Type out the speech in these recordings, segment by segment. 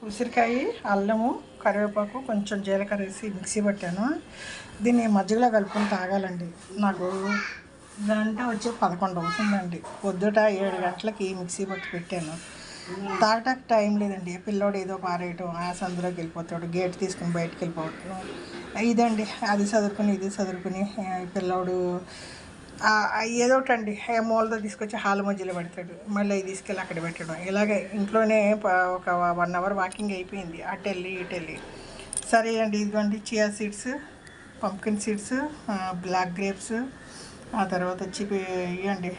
ఉసిరికాయ, అల్లము, కరివేపాకు, కొంచెం జీలకర్ర వేసి మిక్సీ పట్టాను. దీన్ని మజ్జిగలో కలుపుకొని తాగాలండి. నాకు గంట వచ్చి 11 అవుతుందండి. పొద్దుట 7 గంటలకి మిక్సీ పట్టి పెట్టాను. తాగటానికి టైం లేదండి. పిల్లోడు ఏదో పారేయటం, ఆ సందులోకి వెళ్ళిపోతాడు, గేట్ తీసుకుని బయటకు వెళ్ళిపోవటం ఇదండి. అది చదువుకుని ఇది చదువుకుని పిల్లోడు ఏదో ఒకటండి మూలతో తీసుకొచ్చి హాల్ మధ్యలో పెడతాడు, మళ్ళీ అవి తీసుకెళ్ళి అక్కడ పెట్టడం. ఇలాగే ఇంట్లోనే ఒక 1 అవర్ వాకింగ్ అయిపోయింది, అటెళ్ళి ఇటెళ్ళి. సరే అండి, ఇదిగోండి chia seeds, pumpkin seeds, black grapes, ఆ తర్వాత వచ్చి ఇవ్వండి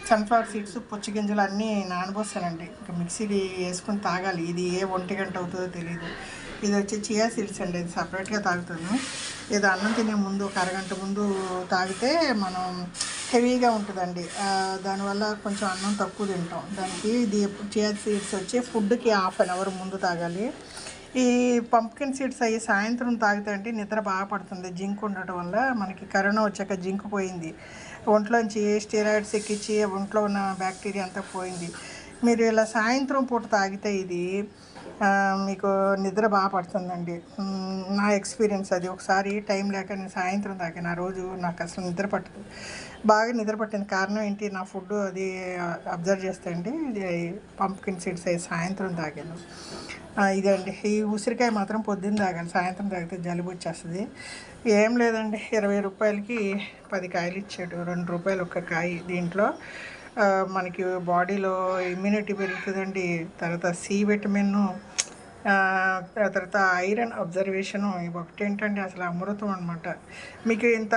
సన్ఫ్లవర్ సీడ్స్, పుచ్చగింజలు అన్నీ నానబోసానండి. ఇంకా మిక్సీకి వేసుకుని తాగాలి. ఇది ఏ 1 గంట అవుతుందో తెలియదు. ఇది వచ్చి చియా సీడ్స్ అండి. ఇది సపరేట్గా తాగుతాను. ఇది అన్నం తినే ముందు ఒక అరగంట ముందు తాగితే మనం హెవీగా ఉంటుందండి. దానివల్ల కొంచెం అన్నం తక్కువ తింటాం. దానికి ఇది చియా సీడ్స్ వచ్చి ఫుడ్కి 1/2 అవర్ ముందు తాగాలి. ఈ పంప్కిన్ సీడ్స్ అయ్యి సాయంత్రం తాగితే అంటే నిద్ర బాగా పడుతుంది. జింక్ ఉండటం వల్ల మనకి కరోనా వచ్చాక జింక్ పోయింది. ఒంట్లోంచి స్టెరాయిడ్స్ ఎక్కించి ఒంట్లో ఉన్న బ్యాక్టీరియా అంతా పోయింది. మీరు ఇలా సాయంత్రం పూట తాగితే ఇది మీకు నిద్ర బాగా పడుతుందండి. నా ఎక్స్పీరియన్స్ అది. ఒకసారి టైం లేక నేను సాయంత్రం తాగాను. ఆ రోజు నాకు అసలు నిద్ర పట్టదు. బాగా నిద్ర పట్టింది. కారణం ఏంటి, నా ఫుడ్ అది అబ్జర్వ్ చేస్తే అండి ఇది పంప్కిన్ సీడ్స్ అయ్యి సాయంత్రం తాగాను. ఇదండి. ఈ ఉసిరికాయ మాత్రం పొద్దున్న తాగాలి, సాయంత్రం తాగితే జలుబు వచ్చేస్తుంది. ఏం లేదండి, 20 రూపాయలకి 10 కాయలు ఇచ్చాడు. 2 రూపాయలు ఒక్క కాయ. దీంట్లో మనకి బాడీలో ఇమ్యూనిటీ పెరుగుతుందండి. తర్వాత సి విటమిన్, తర్వాత ఐరన్ అబ్జర్వేషను, ఇవి ఒకటి ఏంటంటే అసలు అమృతం అనమాట. మీకు ఇంత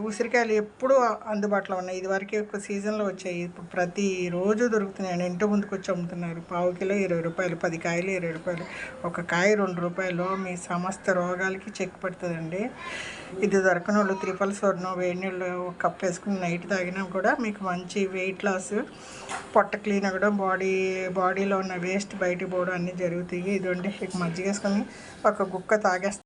ఉసిరికాయలు ఎప్పుడూ అందుబాటులో ఉన్నాయి. ఇదివరకే ఒక సీజన్లో వచ్చాయి. ఇప్పుడు ప్రతిరోజు దొరుకుతున్నాయి. ఇంటి ముందుకు వచ్చి అమ్ముతున్నారు. పావు కిలో 20 రూపాయలు, 10 కాయలు 20 రూపాయలు, ఒక కాయ 2 రూపాయలు. మీ సమస్త రోగాలకి చెక్ పడుతుందండి. ఇది దొరకని వాళ్ళు 3-4 వేడి నీళ్ళు ఒక కప్ వేసుకుని నైట్ తాగినా కూడా మీకు మంచి వెయిట్ లాస్, పొట్ట క్లీన్ అవ్వడం, బాడీలో ఉన్న వేస్ట్ బయటికి పోవడం అన్నీ జరుగుతాయి. ఇదండి, మజ్జిగ వేసుకొని ఒక గుక్క తాగేస్తాను.